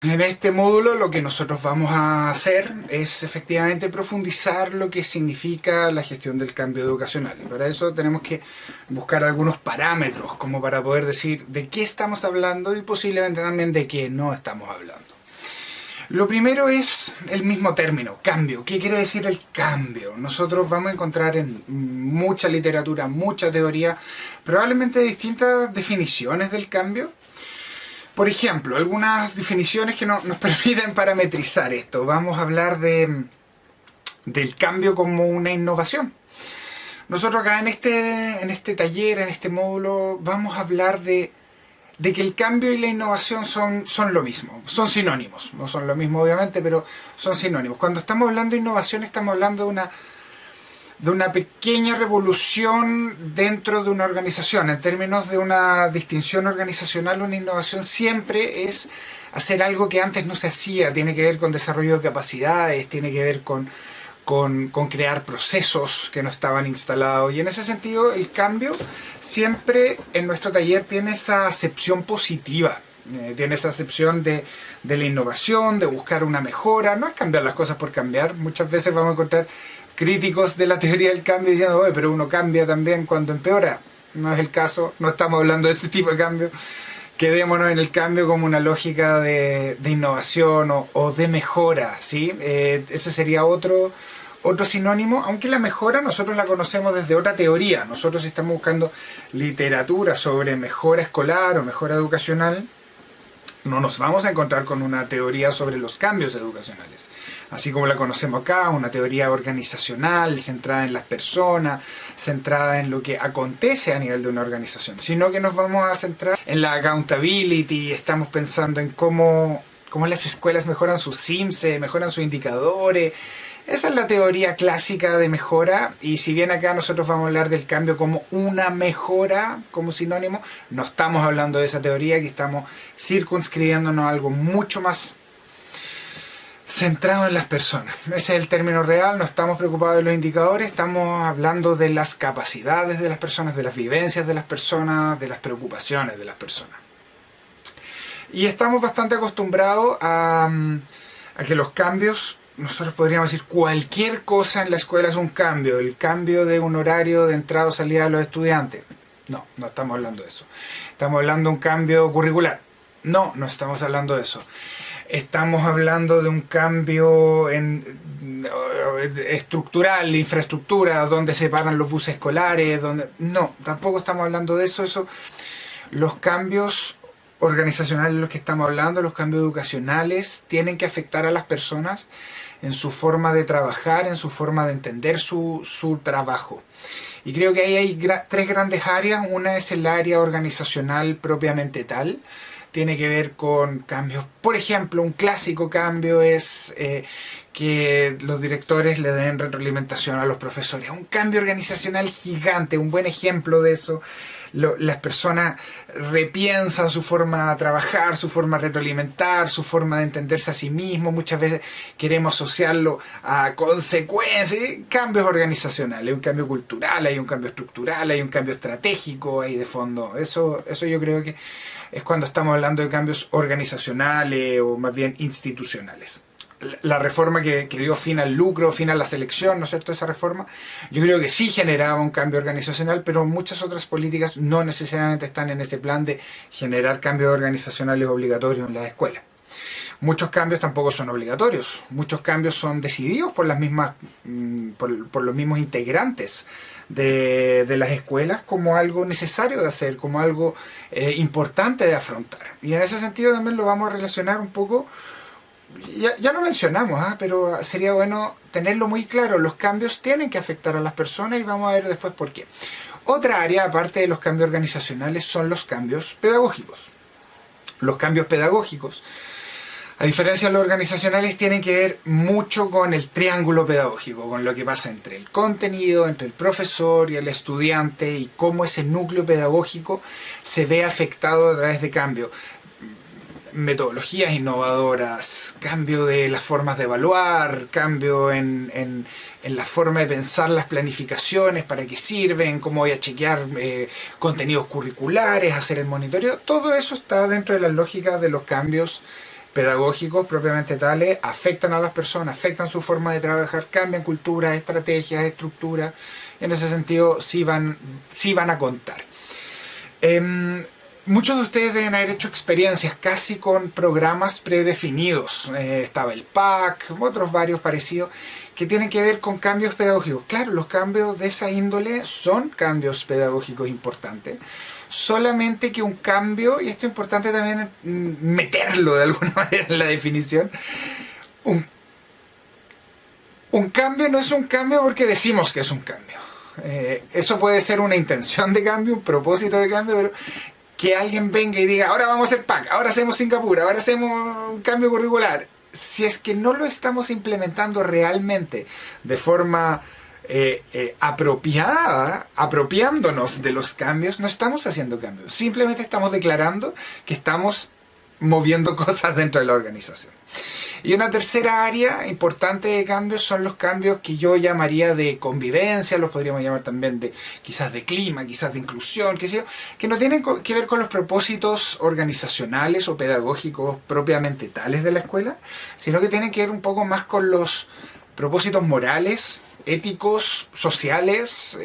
En este módulo lo que nosotros vamos a hacer es efectivamente profundizar lo que significa la gestión del cambio educacional. Y para eso tenemos que buscar algunos parámetros como para poder decir de qué estamos hablando y posiblemente también de qué no estamos hablando. Lo primero es el mismo término, cambio. ¿Qué quiere decir el cambio? Nosotros vamos a encontrar en mucha literatura, mucha teoría, probablemente distintas definiciones del cambio. Por ejemplo, algunas definiciones que nos permiten parametrizar esto. Vamos a hablar del cambio como una innovación. Nosotros acá en este taller, en este módulo, vamos a hablar de que el cambio y la innovación son lo mismo, son sinónimos. No son lo mismo obviamente, pero son sinónimos. Cuando estamos hablando de innovación estamos hablando de una pequeña revolución dentro de una organización. En términos de una distinción organizacional, una innovación siempre es hacer algo que antes no se hacía. Tiene que ver con desarrollo de capacidades, tiene que ver con crear procesos que no estaban instalados. Y en ese sentido, el cambio siempre en nuestro taller tiene esa acepción positiva. Tiene esa acepción de la innovación, de buscar una mejora. No es cambiar las cosas por cambiar. Muchas veces vamos a encontrar críticos de la teoría del cambio diciendo, oye, pero uno cambia también cuando empeora. No es el caso, no estamos hablando de ese tipo de cambio. Quedémonos en el cambio como una lógica de innovación o de mejora, ¿sí? Ese sería otro sinónimo, aunque la mejora nosotros la conocemos desde otra teoría. Nosotros estamos buscando literatura sobre mejora escolar o mejora educacional. No nos vamos a encontrar con una teoría sobre los cambios educacionales, así como la conocemos acá, una teoría organizacional centrada en las personas, centrada en lo que acontece a nivel de una organización, sino que nos vamos a centrar en la accountability. Estamos pensando en cómo las escuelas mejoran sus CIMSE, mejoran sus indicadores. Esa es la teoría clásica de mejora, y si bien acá nosotros vamos a hablar del cambio como una mejora, como sinónimo, no estamos hablando de esa teoría, que estamos circunscribiéndonos a algo mucho más centrado en las personas. Ese es el término real, no estamos preocupados de los indicadores, estamos hablando de las capacidades de las personas, de las vivencias de las personas, de las preocupaciones de las personas. Y estamos bastante acostumbrados a que los cambios, nosotros podríamos decir cualquier cosa en la escuela es un cambio. El cambio de un horario de entrada o salida de los estudiantes. No estamos hablando de eso. Estamos hablando de un cambio curricular. No estamos hablando de eso. Estamos hablando de un cambio estructural, infraestructura, donde se paran los buses escolares. No, tampoco estamos hablando de eso. Los cambios organizacionales de los que estamos hablando, los cambios educacionales, tienen que afectar a las personas en su forma de trabajar, en su forma de entender su trabajo. Y creo que ahí hay tres grandes áreas. Una es el área organizacional propiamente tal. Tiene que ver con cambios. Por ejemplo, un clásico cambio es que los directores le den retroalimentación a los profesores. Un cambio organizacional gigante, un buen ejemplo de eso. Las personas repiensan su forma de trabajar, su forma de retroalimentar, su forma de entenderse a sí mismos. Muchas veces queremos asociarlo a consecuencias, cambios organizacionales, hay un cambio cultural, hay un cambio estructural, hay un cambio estratégico ahí de fondo. Eso yo creo que es cuando estamos hablando de cambios organizacionales o más bien institucionales. La reforma que dio fin al lucro, fin a la selección, ¿no es cierto? Esa reforma, yo creo que sí generaba un cambio organizacional, pero muchas otras políticas no necesariamente están en ese plan de generar cambios organizacionales obligatorios en las escuelas. Muchos cambios tampoco son obligatorios, muchos cambios son decididos por las mismas, por los mismos integrantes de las escuelas como algo necesario de hacer, como algo importante de afrontar. Y en ese sentido también lo vamos a relacionar un poco. Ya lo mencionamos, pero sería bueno tenerlo muy claro. Los cambios tienen que afectar a las personas y vamos a ver después por qué. Otra área, aparte de los cambios organizacionales, son los cambios pedagógicos. Los cambios pedagógicos, a diferencia de los organizacionales, tienen que ver mucho con el triángulo pedagógico, con lo que pasa entre el contenido, entre el profesor y el estudiante, y cómo ese núcleo pedagógico se ve afectado a través de cambios. Metodologías innovadoras, cambio de las formas de evaluar, cambio en la forma de pensar las planificaciones, para qué sirven, cómo voy a chequear contenidos curriculares, hacer el monitoreo. Todo eso está dentro de las lógicas de los cambios pedagógicos propiamente tales afectan a las personas, afectan su forma de trabajar, cambian culturas, estrategias, estructuras. En ese sentido sí van a contar. Muchos de ustedes deben haber hecho experiencias casi con programas predefinidos. Estaba el PAC, otros varios parecidos, que tienen que ver con cambios pedagógicos. Claro, los cambios de esa índole son cambios pedagógicos importantes. Solamente que un cambio, y esto es importante también meterlo de alguna manera en la definición, un cambio no es un cambio porque decimos que es un cambio. Eso puede ser una intención de cambio, un propósito de cambio, pero que alguien venga y diga, ahora vamos a hacer PAC, ahora hacemos Singapur, ahora hacemos un cambio curricular. Si es que no lo estamos implementando realmente de forma apropiada, apropiándonos de los cambios, no estamos haciendo cambios. Simplemente estamos declarando que estamos moviendo cosas dentro de la organización. Y una tercera área importante de cambios son los cambios que yo llamaría de convivencia, los podríamos llamar también de quizás de clima, quizás de inclusión, qué sé yo, que no tienen que ver con los propósitos organizacionales o pedagógicos propiamente tales de la escuela, sino que tienen que ver un poco más con los propósitos morales, éticos, sociales,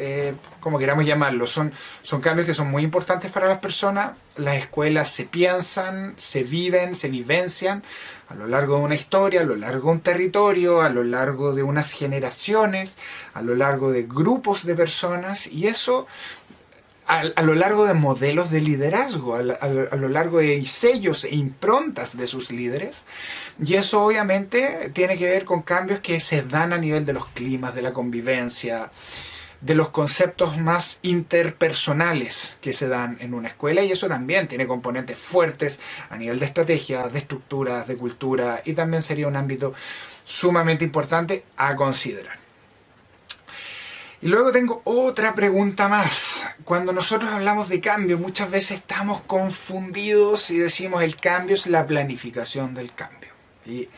como queramos llamarlos. Son cambios que son muy importantes para las personas. Las escuelas se piensan, se viven, se vivencian a lo largo de una historia, a lo largo de un territorio, a lo largo de unas generaciones, a lo largo de grupos de personas, y eso a lo largo de modelos de liderazgo, a lo largo de sellos e improntas de sus líderes. Y eso obviamente tiene que ver con cambios que se dan a nivel de los climas, de la convivencia, de los conceptos más interpersonales que se dan en una escuela, y eso también tiene componentes fuertes a nivel de estrategia, de estructuras, de cultura, y también sería un ámbito sumamente importante a considerar. Y luego tengo otra pregunta más. Cuando nosotros hablamos de cambio, muchas veces estamos confundidos y decimos el cambio es la planificación del cambio. Y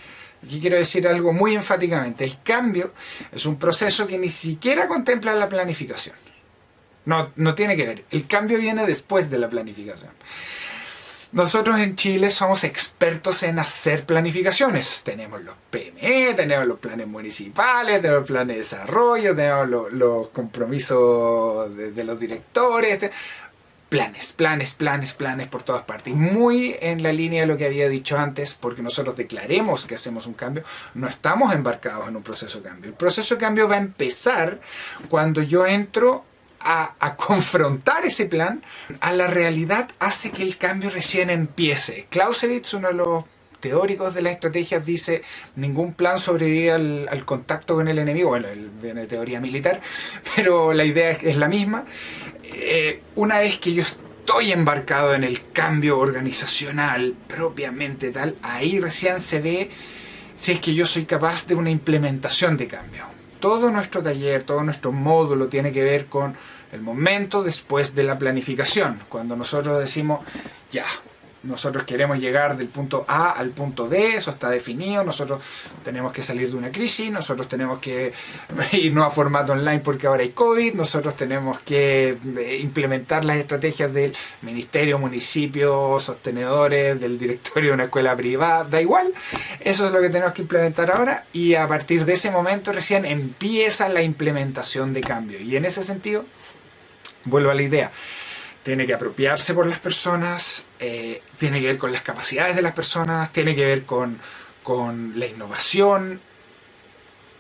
aquí quiero decir algo muy enfáticamente. El cambio es un proceso que ni siquiera contempla la planificación. No tiene que ver. El cambio viene después de la planificación. Nosotros en Chile somos expertos en hacer planificaciones. Tenemos los PME, tenemos los planes municipales, tenemos los planes de desarrollo, tenemos los compromisos de los directores. Planes por todas partes. Y muy en la línea de lo que había dicho antes, porque nosotros declaremos que hacemos un cambio, no estamos embarcados en un proceso de cambio. El proceso de cambio va a empezar cuando yo entro a confrontar ese plan a la realidad, hace que el cambio recién empiece. Clausewitz, uno de los teóricos de las estrategias, dice ningún plan sobrevive al contacto con el enemigo. Bueno, él viene de teoría militar, pero la idea es la misma. Una vez que yo estoy embarcado en el cambio organizacional propiamente tal, ahí recién se ve si es que yo soy capaz de una implementación de cambio. Todo nuestro taller, todo nuestro módulo tiene que ver con el momento después de la planificación. Cuando nosotros decimos, ya, nosotros queremos llegar del punto A al punto D, eso está definido, nosotros tenemos que salir de una crisis, nosotros tenemos que irnos a formato online porque ahora hay COVID, nosotros tenemos que implementar las estrategias del ministerio, municipio, sostenedores, del directorio de una escuela privada, da igual, eso es lo que tenemos que implementar ahora, y a partir de ese momento recién empieza la implementación de cambio. Y en ese sentido, vuelvo a la idea, tiene que apropiarse por las personas, tiene que ver con las capacidades de las personas, tiene que ver con la innovación.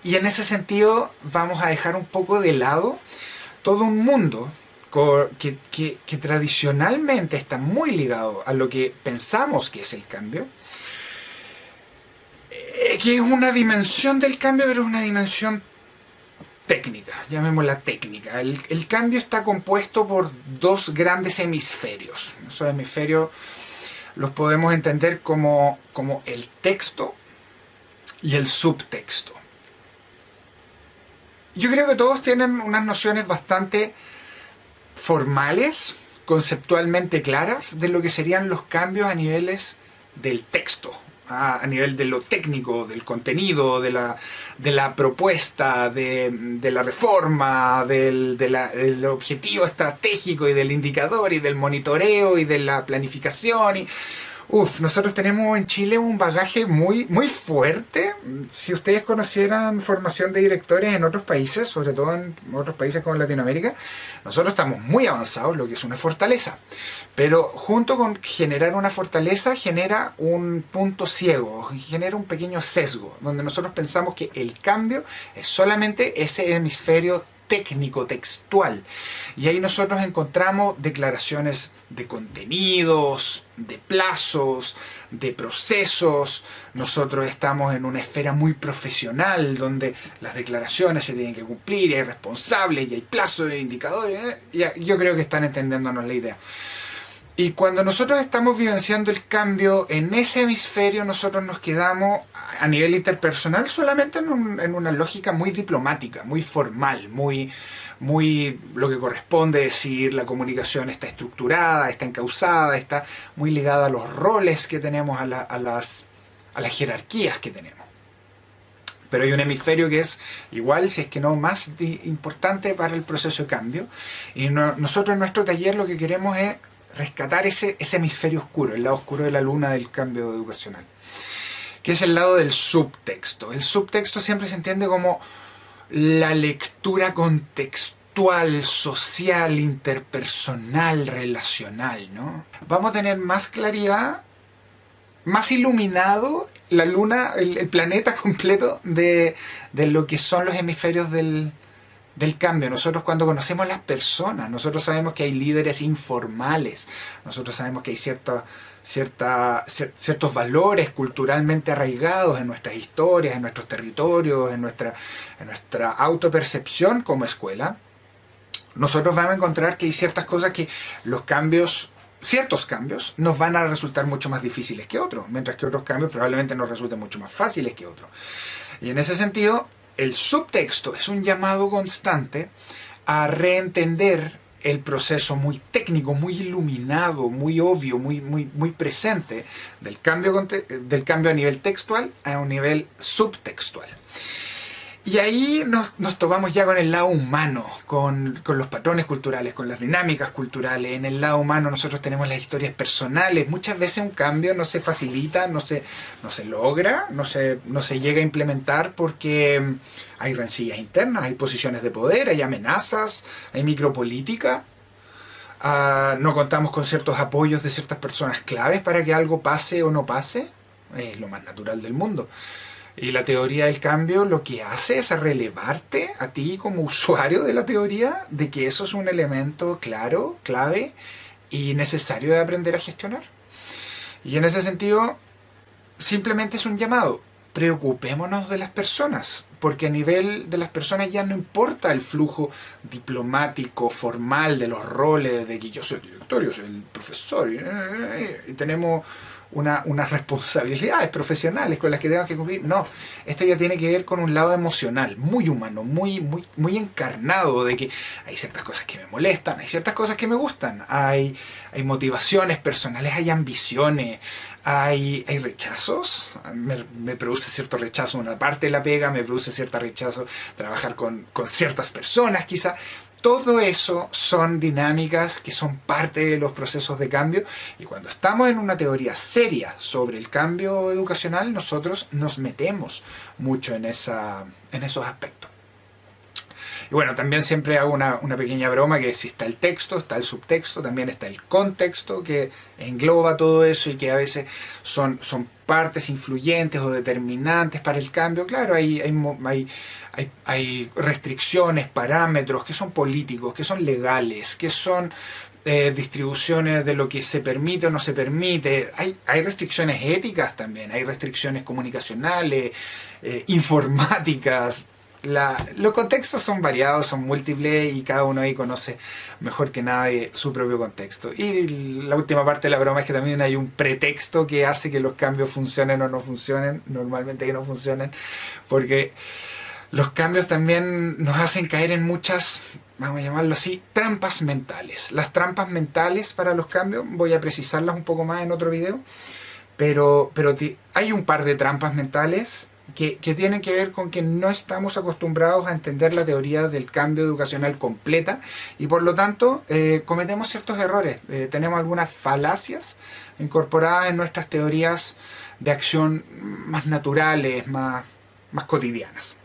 Y en ese sentido vamos a dejar un poco de lado todo un mundo que tradicionalmente está muy ligado a lo que pensamos que es el cambio, que es una dimensión del cambio, pero es una dimensión técnica, llamémosla técnica. El cambio está compuesto por dos grandes hemisferios. Esos hemisferios los podemos entender como el texto y el subtexto. Yo creo que todos tienen unas nociones bastante formales, conceptualmente claras, de lo que serían los cambios a niveles del texto, a nivel de lo técnico, del contenido, de la propuesta, de la reforma, del objetivo estratégico y del indicador y del monitoreo y de la planificación. Y Nosotros tenemos en Chile un bagaje muy, muy fuerte. Si ustedes conocieran formación de directores en otros países, sobre todo en otros países como Latinoamérica, nosotros estamos muy avanzados, lo que es una fortaleza. Pero junto con generar una fortaleza, genera un punto ciego, genera un pequeño sesgo, donde nosotros pensamos que el cambio es solamente ese hemisferio técnico, textual. Y ahí nosotros encontramos declaraciones de contenidos, de plazos, de procesos. Nosotros estamos en una esfera muy profesional donde las declaraciones se tienen que cumplir, y hay responsables, y hay plazos, y hay indicadores. Yo creo que están entendiéndonos la idea. Y cuando nosotros estamos vivenciando el cambio en ese hemisferio, nosotros nos quedamos a nivel interpersonal solamente en una lógica muy diplomática, muy formal, muy lo que corresponde decir. La comunicación está estructurada, está encauzada, está muy ligada a los roles que tenemos, a las jerarquías que tenemos. Pero hay un hemisferio que es igual, si es que no más importante para el proceso de cambio. Y nosotros en nuestro taller lo que queremos es rescatar ese hemisferio oscuro, el lado oscuro de la luna del cambio educacional, que es el lado del subtexto. El subtexto siempre se entiende como la lectura contextual, social, interpersonal, relacional, ¿no? Vamos a tener más claridad, más iluminado la luna, el planeta completo de lo que son los hemisferios del cambio. Nosotros cuando conocemos las personas, nosotros sabemos que hay líderes informales, nosotros sabemos que hay ciertos valores culturalmente arraigados en nuestras historias, en nuestros territorios, en nuestra autopercepción como escuela. Nosotros vamos a encontrar que hay ciertas cosas que ciertos cambios nos van a resultar mucho más difíciles que otros, mientras que otros cambios probablemente nos resulten mucho más fáciles que otros. Y en ese sentido, el subtexto es un llamado constante a reentender el proceso muy técnico, muy iluminado, muy obvio, muy presente del cambio a nivel textual a un nivel subtextual. Y ahí nos topamos ya con el lado humano, con los patrones culturales, con las dinámicas culturales. En el lado humano nosotros tenemos las historias personales. Muchas veces un cambio no se facilita, no se logra, no se llega a implementar porque hay rencillas internas, hay posiciones de poder, hay amenazas, hay micropolítica. No contamos con ciertos apoyos de ciertas personas claves para que algo pase o no pase. Es lo más natural del mundo. Y la teoría del cambio lo que hace es relevarte a ti como usuario de la teoría de que eso es un elemento claro, clave y necesario de aprender a gestionar. Y en ese sentido, simplemente es un llamado. Preocupémonos de las personas, porque a nivel de las personas ya no importa el flujo diplomático, formal de los roles, de que yo soy el director, yo soy el profesor, y tenemos unas responsabilidades profesionales con las que tenemos que cumplir. No, esto ya tiene que ver con un lado emocional, muy humano, muy encarnado, de que hay ciertas cosas que me molestan, hay ciertas cosas que me gustan, hay motivaciones personales, hay ambiciones, hay rechazos. Me produce cierto rechazo una parte de la pega, me produce cierto rechazo trabajar con ciertas personas quizá. Todo eso son dinámicas que son parte de los procesos de cambio, y cuando estamos en una teoría seria sobre el cambio educacional, nosotros nos metemos mucho en esos aspectos. Y bueno, también siempre hago una pequeña broma, que si está el texto, está el subtexto, también está el contexto que engloba todo eso y que a veces son partes influyentes o determinantes para el cambio. Claro, hay restricciones, parámetros que son políticos, que son legales, que son distribuciones de lo que se permite o no se permite. Hay restricciones éticas también, hay restricciones comunicacionales, informáticas. Los contextos son variados, son múltiples, y cada uno ahí conoce mejor que nadie su propio contexto. Y la última parte de la broma es que también hay un pretexto que hace que los cambios funcionen o no funcionen, normalmente que no funcionen, porque los cambios también nos hacen caer en muchas, vamos a llamarlo así, trampas mentales. Las trampas mentales para los cambios, voy a precisarlas un poco más en otro video, pero hay un par de trampas mentales que tienen que ver con que no estamos acostumbrados a entender la teoría del cambio educacional completa y por lo tanto cometemos ciertos errores. Tenemos algunas falacias incorporadas en nuestras teorías de acción más naturales, más cotidianas.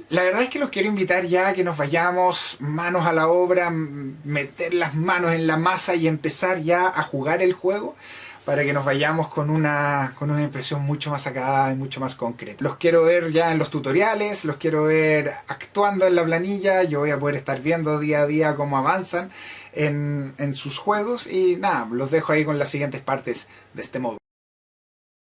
La verdad es que los quiero invitar ya a que nos vayamos manos a la obra, meter las manos en la masa y empezar ya a jugar el juego para que nos vayamos con una impresión mucho más acabada y mucho más concreta. Los quiero ver ya en los tutoriales, los quiero ver actuando en la planilla, yo voy a poder estar viendo día a día cómo avanzan en sus juegos y nada, los dejo ahí con las siguientes partes de este módulo.